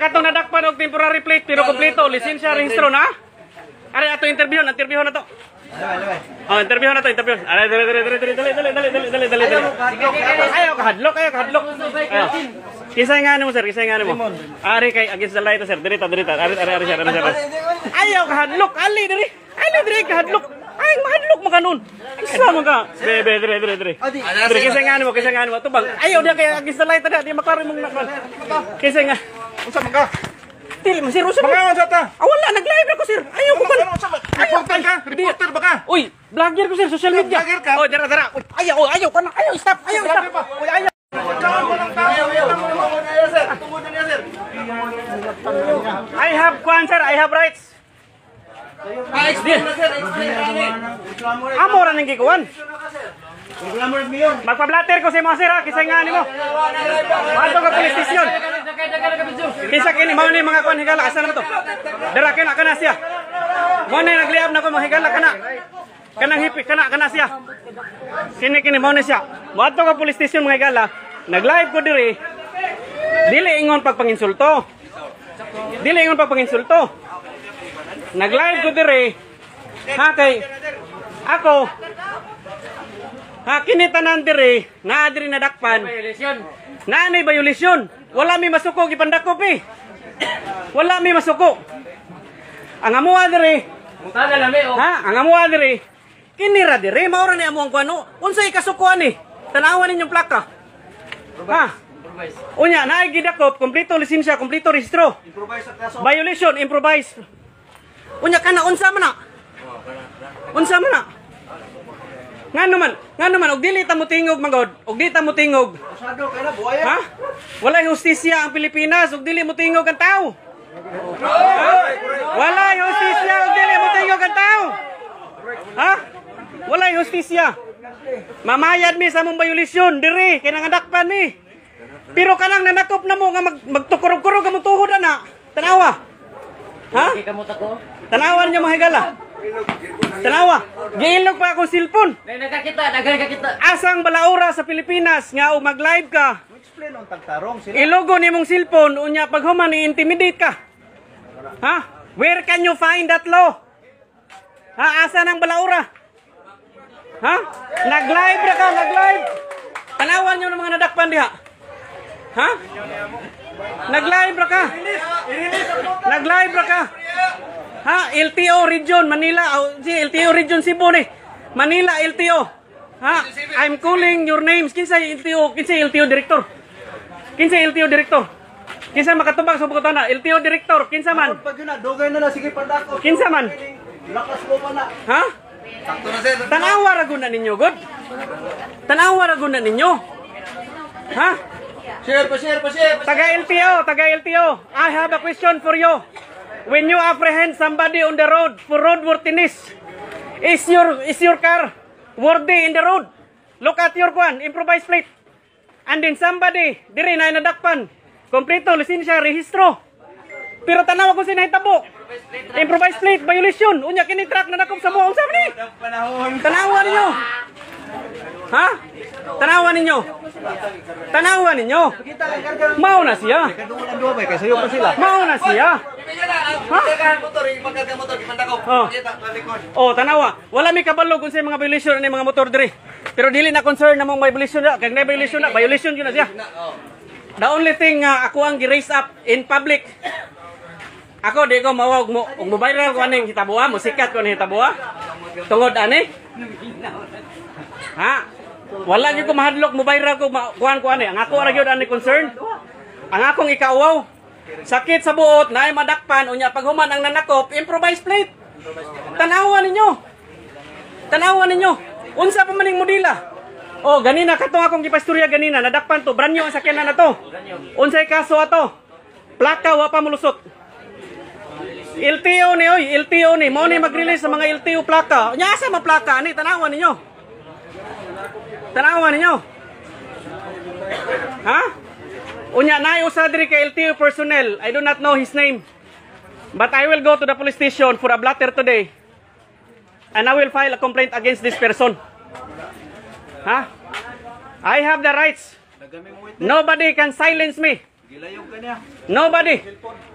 katong nadakpan og temporary plate pero kompleto lisensya rehistro na. Ari ato interview na to. Oh, interview na to. Dali. Ayaw kahadlok. Kisay nga mo sir, Ari kay against the light sir. Dirita. Ari sir. Ayaw kahadlok, ali diri kahadlok. Ay mahadlok mo kanon. Isa mo ka. Dire. Kisay nga mo to bang. Ayaw dia kay against the light di maklaro mong nakal. Kisay nga. Unsa man ka? Dili man sir, usa Mga unsa ta? wala nag-live ako sir. Ayaw ko man. Reporter ka? Reporter ba ka? Uy, vlogger ko sir, social media. Vlogger ka? Oh, dara. Uy, ayaw ka na. Stop. Uy, ayaw. I have rights. Amo ra ning gikuan. Magpa-blatter ko sa mga sir, kisay nga nimo. Ato ka police station. Kisa kini mao ni mga kuan higala asa na to. Dara kana siya. Mo ni nagliab na ko mga higala kana. Kanang hipi kana siya. Kini mao ni siya. Mo ato ka police station mga higala. Nag-live ko diri. Dili ingon pagpanginsulto. Nag-live ko diri. Ha kay ako kinitanan diri na diri nadakpan. Naanay violation. Wala mi masuko gipandakop eh. Ang amuha diri. Ang amuha diri. Kinira diri mao ra ni amo ang kuano. Unsay kasukuan ni? Tanawan ninyong plaka. Unya naay gidakop, kompleto lisensya, kompleto rehistro. Violation, improvise. Unya kana unsa man na? Ngano man og dili ta mo tingog magod, Ha? Walay hustisya ang Pilipinas og dili mo tingog ang tao. Walay hustisya og dili mo tingog ang tao. Ha? Walay hustisya. Mamayad mi sa mong violation diri kay nangadakpan mi. Pero kanang nanakop na mo nga magtukurog-kurog ka mo tuhod ana. Tanawa. Ha? Tanawan niyo mga higala. Tanawa. Giilog pa ako cellphone. Nagkakita. Asang balaura sa Pilipinas nga og mag-live ka. Explain on tagtarong sila. Ilogo nimong cellphone unya pag human i-intimidate ka. Ha? Where can you find that law? Ha? Asa nang balaura? Ha? Nag-live ra ka. Tanawan niyo ng mga nadakpan diha. Ha? Nag-live ra ka. Ha? LTO Region Manila, LTO Region Cebu ni. Manila LTO. Ha? I'm calling your names. Kinsay LTO director. Kinsa makatubag sa bukutan na? LTO director, kinsa man? Pag yun na, dugay na sige pandako. Kinsa man? Lakas mo pa na. Ha? Sakto na sir. Tanawa ra gud na ninyo, god. Ha? Share pa. Taga LTO, I have a question for you. When you apprehend somebody on the road for roadworthiness, is your car worthy in the road? Look at your improvised plate. And then somebody, diri na nadakpan, kompleto, lisensya, rehistro. Pero tanawa ko sinahitabo. Improvised plate, violation. Unya kini truck na nakop sa mo. Unsa man ni? Tanawa ninyo. Ha? Tanawa ninyo. Mao na siya. Mao na siya. Oh, tanawa. Wala mi kabalo kung sa mga violation ni mga motor diri. Pero dili na concern na mong may violation na. Kag na violation yun na siya. The only thing ako ang gi-raise up in public. Ako di ko mawag mo viral ko aning hitabuha, mo sikat ko aning hitabuha. Tungod ani? Ha? Wala gyud ko mahadlok mo viral ko kuan ko ani. Ang ako ra gyud ani concern. Ang akong ikauwaw. Sakit sa buot naay madakpan unya pag human ang nanakop, improvise plate. Tanawa ninyo. Unsa pa maning modela? Oh, ganina katong akong gipastorya ganina, nadakpan to, brand new ang sakyanan na to. Unsay kaso ato? Plaka wa pa molusot. LTO ni, mo ni mag-release sa mga LTO plaka. Nya asa man plaka ani, tanawa ninyo. Ha? Unya naay usa diri kay LTO personnel. I do not know his name. But I will go to the police station for a blatter today. And I will file a complaint against this person. Ha? I have the rights. Nobody can silence me. Gilayog ka niya. Nobody.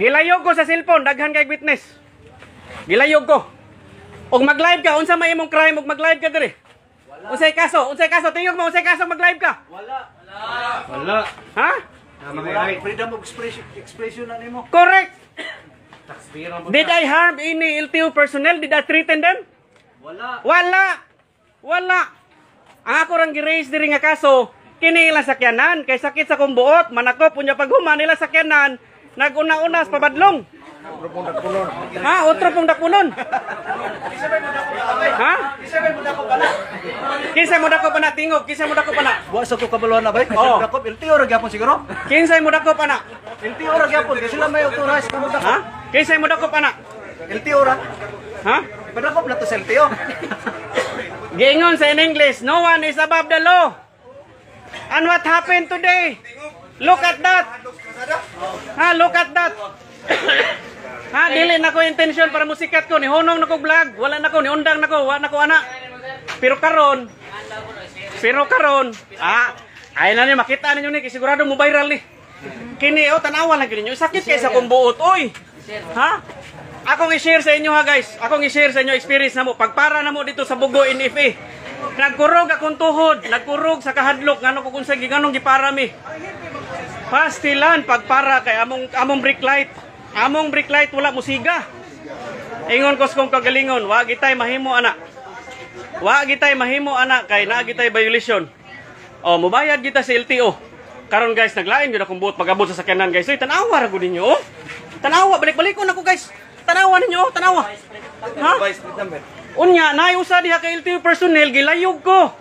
Gilayog ko sa cellphone, daghan kay witness. Gilayog ko. Og mag-live ka, unsa may imong crime og mag-live ka diri? Unsay kaso? Tingog mo unsay kaso mag-live ka? Wala. Ha? Freedom of expression na nimo. Correct. Did I harm any LTO personnel? Did I threaten them? Wala. Ang ako rang gi-raise diri nga kaso, kini ilang sakyanan kay sakit sa kong buot, manakop unya paghuman nila sakyanan, naguna-unas pabadlong. Ha, otro pong dakunon. Ha? Kinsay mo dako pa na tingog, kinsay mo dako pa na. Wa sa ko kabaluan na bay. Oo. Dakop LTO ra gyapon siguro. Kinsay mo dako pa na. LTO ra gyapon, di sila may authorize kamo dakop. Ha? Kinsay mo dako pa na. LTO ra. Ha? Padakop na to sa LTO. Giingon sa in English, no one is above the law. And what happened today? Look at that. Ha, look at that. Ha, dili na ko intention para musikat ko, ni hunong na ko vlog, wala na ko, ni undang na ko, wala na ko ana. Pero karon, ay na ni makita ninyo ni, sigurado mo viral ni. Kini, tanawa lang ninyo, sakit kaysa kong buot, oy. Ha? Akong i-share sa inyo ha guys, akong i-share sa inyo experience na mo, pagpara na mo dito sa Bugo NFA. Nagkurog akong tuhod, nagkurog sa kahadlok, ngano ko kung sa giganong gipara mi. Pastilan, pagpara kay among brake light. Among brake light wala musiga. Ingon ko kung kagalingon, wa gitay mahimo ana. Wa gitay mahimo ana kay naa gitay violation. Oh, mubayad kita sa LTO. Karon guys, naglain gyud akong buot pagabot sa sakyanan guys. Oy, tanawa ra gud ninyo. Oh. Tanawa, balik-balikon ako guys. Tanawa ninyo, tanawa. Ha? Unya, naiusa diha kay LTO personnel gilayog ko.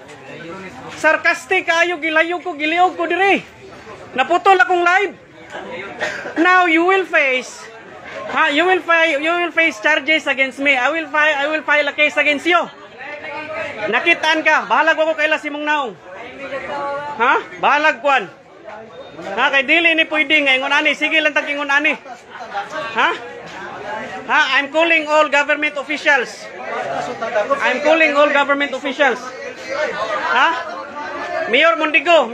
Sarcastic kaayo gilayog ko, giliog ko diri. Naputol akong live. Now you will face charges against me. I will file a case against you. Nakitaan ka, bahalag ko kay Lasimong naong. Ha? Bahalag kwan. Ha, kay dili ni pwede nga ingon ani, sige lang tag ingon ani. Ha? Ha, I'm calling all government officials. Ha? Mayor Mondigo.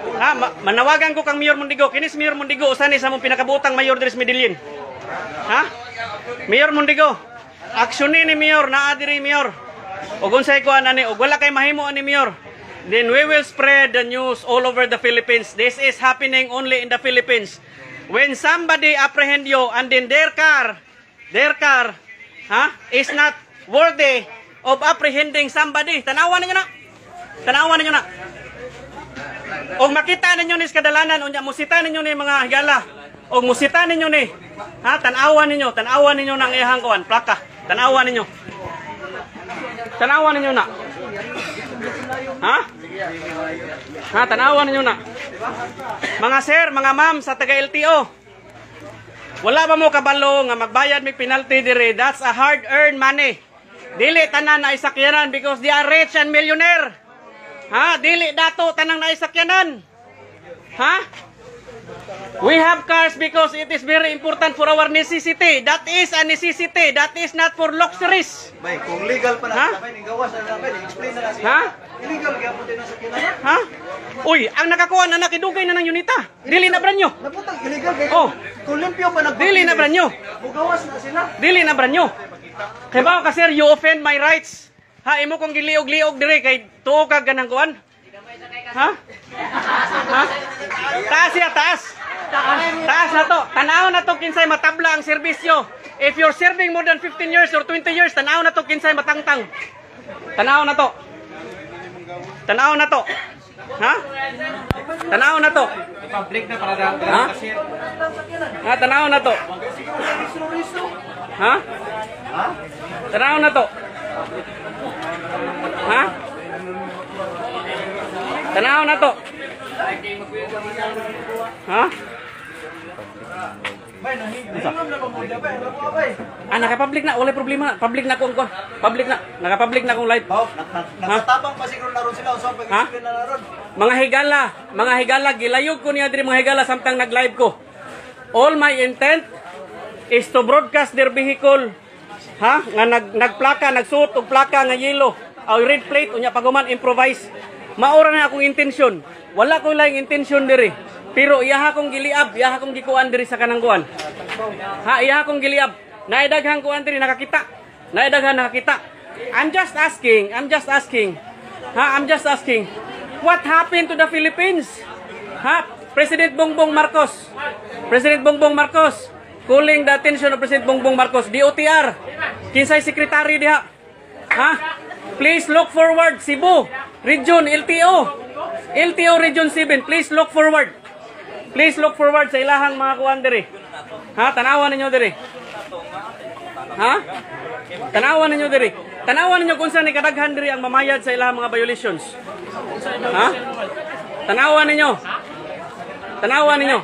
Ha, manawagan ko kang Mayor Mondigo. Kinis Mayor Mondigo usani sa mong pinakabutang Mayor Dres Medellin. Ha? Mayor Mondigo. Aksyonin ni Mayor naa diri Mayor. Ug unsay kuan ani, ug wala kay mahimo ani Mayor. Then we will spread the news all over the Philippines. This is happening only in the Philippines. When somebody apprehend you and then their car, is not worthy of apprehending somebody. Tanawan ninyo na. O makita ninyo ni kadalanan, unya musita ninyo ni mga higala. O musita ninyo ni, ha, tanawan ninyo ng ihang kuan, plaka. Tanawan ninyo na. Ha? Ha, tanawan ninyo na. Mga sir, mga ma'am sa taga LTO. Wala ba mo kabalo nga magbayad may penalty dire? That's a hard-earned money. Dili tanan na isakyanan because they are rich and millionaire. Ha? Dili dato tanang naisakyanan. Ha? We have cars because it is very important for our necessity. That is a necessity. That is not for luxuries. Bay, kung legal pa na sa may gawas na namin, explain na siya. Ha? Illegal gyapon din ang sakyanan. Ha? Uy, ang nakakuha na nakidugay na ng unita. Dili na branyo. Naputang illegal kay. Oh. Kung limpyo pa nag. Dili na branyo. Mugawas na sila. Dili na branyo. Kaya ba ka sir, you offend my rights. Ha, imo kong giliog-liog dire kay tuo ka ganang kuan. Ha? Ha? Taas ya, taas. Taas na to. Tanaw na to kinsay matabla ang serbisyo. If you're serving more than 15 years or 20 years, tanaw na to kinsay matangtang. Tanaw na to. Tanaw na to. Ha? Tanaw na to. Public na para daw. Ha? Ha, tanaw na to. Ha? Tanaw na to. Ha? Tanaw na to. Ha? Naka-public na, wala problema. Public na kung public na. Naka-public na kung live. Nakatabang pa siguro na ron sila usap pag-explain na ron. Mga higala, gilayog ko niya diri mga higala samtang nag-live ko. All my intent is to broadcast their vehicle. Ha? Nga nagplaka, nagsuot og plaka nga yellow. Aw red plate unya paguman improvise. Maura na akong intensyon. Wala ko laing intensyon diri. Pero iyaha kong giliab, iyaha kong gikuan diri sa kanang kuan. Ha, iyaha kong giliab. Naidaghang kuan diri nakakita. Naidaghan nakakita. I'm just asking. Ha, I'm just asking. What happened to the Philippines? Ha? President Bongbong Marcos. President Bongbong Marcos. Calling the attention of President Bongbong Marcos. DOTR. Kinsay secretary diha. Ha? Please look forward. Cebu. Region LTO. LTO Region 7. Please look forward. Please look forward sa ilahang mga kuan diri. Ha? Tanawan ninyo diri. Ha? Tanawan ninyo diri. Tanawan ninyo kung saan ni kadaghan diri ang mamayad sa ilahang mga violations. Ha? Tanawan ninyo. Tanawan ninyo.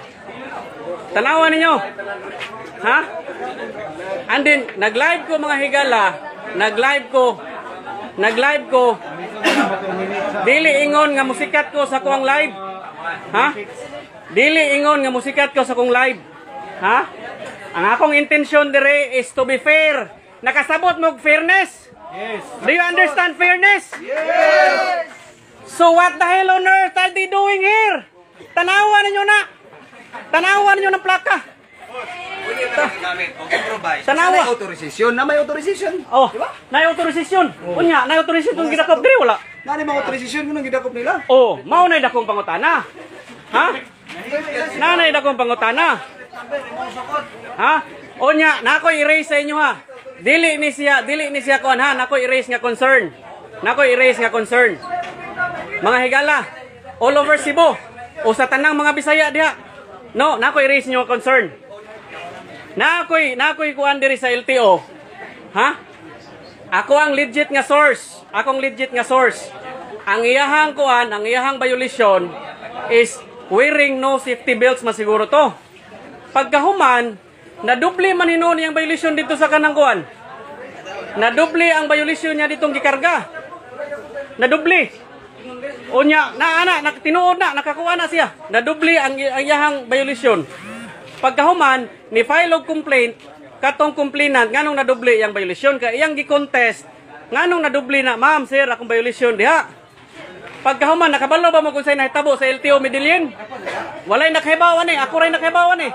Tanawan ninyo. Ha? And then, nag-live ko mga higala. Nag-live ko. Dili ingon nga musikat ko sa kuang live. Ha? Dili ingon nga musikat ko sa kuang live. Ha? Ang akong intention dire is to be fair. Nakasabot mo fairness? Yes. Do you understand fairness? Yes. So what the hell on earth are they doing here? Tanawan ninyo na. Tanawan ninyo ng plaka. Tanawa. May authorization. Na may authorization. Oh, na-authorization. Unya, na-authorization kung gidakop diri wala. Nani mga authorization mo nang gidakop nila? Oh, mao na dakong pangutana. Ha? Nanay dakong pangutana. Ha? Unya, nako erase sa inyo ha. Dili ni siya kuan ha, nako erase nga concern. Mga higala, all over Cebu o sa tanang mga Bisaya diha. No, nako erase nyo concern. Nakoy kuan diri sa LTO. Ha? Ako ang legit nga source. Ang iyahang kuan, ang iyahang violation is wearing no safety belts masiguro to. Pagkahuman, nadubli man hinuon yang violation dito sa kanang kuan. Nadubli ang violation niya ditong gikarga. Nadubli. Unya, tinuod na, nakakuha na siya. Nadubli ang iyahang violation. Pagkahuman, ni file og complaint, katong complainant, nganong nadubli ang violation, kaya iyang gi-contest, nganong nadubli na, ma'am, sir, akong violation, diha. Pagkahuman, nakabalo ba mo kung sa'yo nahitabo sa LTO Medellin? Walay nakahibawan ako rin nakahibawan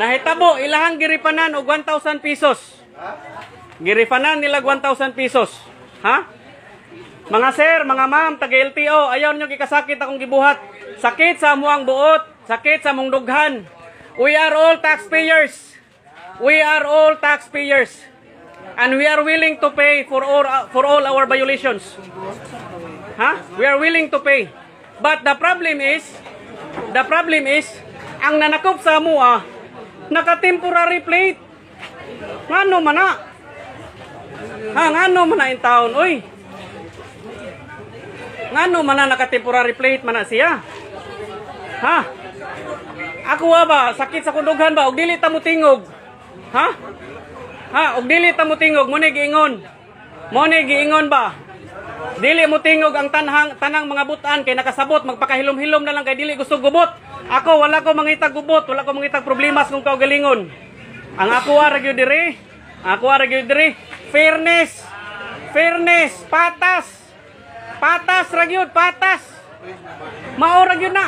Nahitabo, ilahang giripanan og 1,000 pesos. Giripanan nila 1,000 pesos. Ha? Mga sir, mga ma'am, taga-LTO, ayaw nyo gikasakit akong gibuhat. Sakit sa amuang buot. Sakit sa mong dughan. We are all taxpayers. And we are willing to pay for all our violations. Ha? We are willing to pay. But the problem is, ang nanakop sa amua, naka-temporary plate. Ngano man na? Ha, ngano man na in town, oy? Ngano man na naka-temporary plate man na siya? Ha? Ako ba, sakit sa kundughan ba? Og dili ta mo tingog. Ha? Ha, og dili ta mo tingog, mo ni giingon ba? Dili mo tingog ang tanang mga butan kay nakasabot, magpakahilom-hilom na lang kay dili gusto gubot. Ako wala ko mangitag gubot, wala ko mangitag problemas kung kaugalingon. Ang ako ra gyud diri, fairness, patas ra gyud, patas. Mao ra gyud na.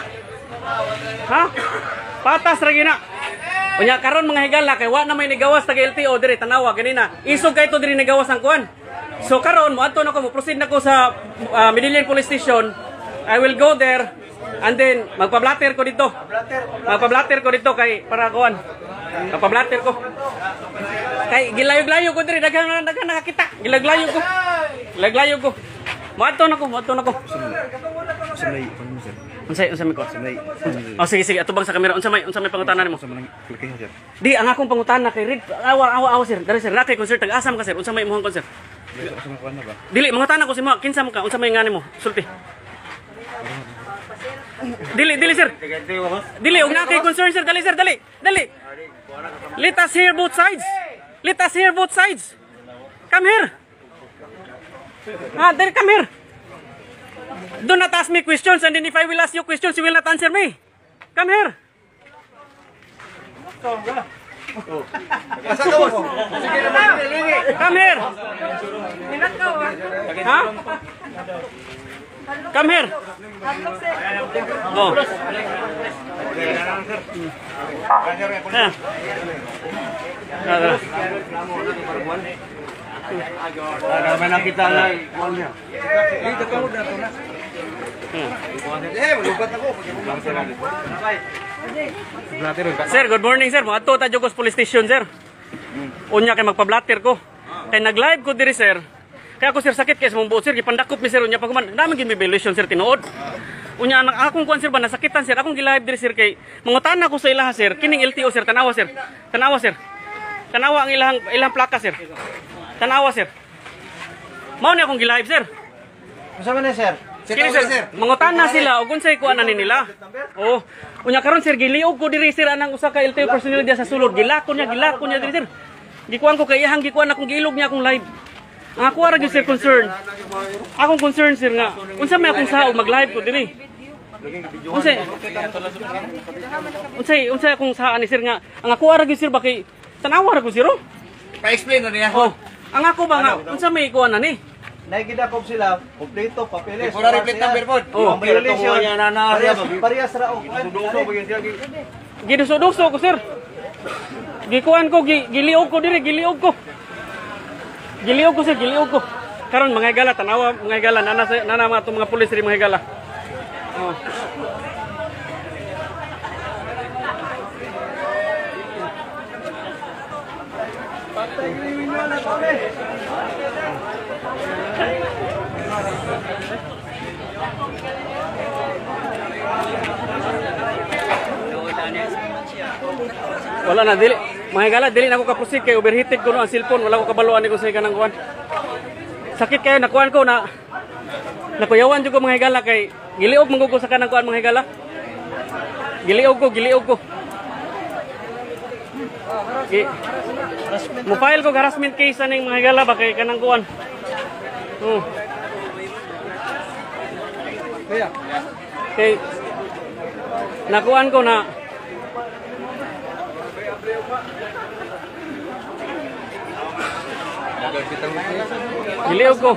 Ha? Patas ra gyud na. Unya karon mga higala kay wa na may nigawas taga LTO diri tanawa ganina. Isog kay to diri nigawas ang kuan. So karon mo adto na ko mo proceed na ko sa Medellin Police Station. I will go there and then magpa-blatter ko dito. Kay para kuan. Magpa-blatter ko. Kay gilayog-layog ko diri daghan nakakita. Gilayog ko. Mo adto na ko. Unsay mi ko? Oh sige atubang sa camera. Unsa may pangutanan mo? Di ang akong pangutana kay Red. Awa sir. Dari sir nakay concert tag-asam ka sir. Unsa may imong concert? Dili mangutana ko si mo kinsa man ka unsa may ngani mo? Sulti. Dili sir. Dili og nakay concern sir. Dali. Let us hear both sides. Come here. There come here. Do not ask me questions, and then if I will ask you questions, you will not answer me. Come here. Come here. Ha? Come here. Oh. May nakita na niya. Dito ka mo na to na. Malubat ako. Sir, good morning sir. Mga to Jogos Police Station sir. Unya kay magpa-blatter ko. Kay nag-live ko diri sir. Kaya ako sir sakit kay sa mong buot sir gipandakop mi sir unya pag man. Naman gid violation sir tinuod. Unya anak akong kuan sir ba nasakitan sir. Akong gi-live diri sir kay mangutana ko sa ilaha sir. Kining LTO sir tanawa sir. Tanawa sir. Tanawa ang ilang plaka sir. Tanawa sir. Mao ni akong gi-live sir. Usa man ni sir? Kini sir, mangutana sila og unsay kuan ani nila. Oh, unya karon sir giliog ko diri sir anang usa ka LTO personnel diya sa sulod. Gilakon niya diri sir. Gikuan ko kay iyang gikuan akong giilog niya akong live. Ang ako ra gyud sir concern. Akong concern sir nga unsa may akong saog mag-live ko diri. Unsay akong saan ni sir nga ang ako ra gyud sir ba kay tanawa ra ko sir. Pa-explain na niya. Oh, ang ako ba nga unsa may kuan ani? Naigidakop sila, kompleto, papeles. Pura replate number po. Ang violation, parehas ra og Giduso-duso ko sir. Gikuan ko, giliog ko diri, giliog ko. Giliog ko sir, giliog ko. Karon mga higala, tanawa mga higala, nana mga itong mga pulis rin mga higala. Oh. Wala na dili. Mga higala, dili na ako kaproceed kay overheated ko no ang cellphone, wala ko kabaluan ni ko sa kanang kuan. Sakit kayo nakuan ko na nakuyawan jud ko mga higala kay giliog man ko sa kanang kuan mga higala. Giliog ko. Mo file ko harassment case aning mga higala ba kay kanang kuan. Okay. Nakuan ko na giliog ko.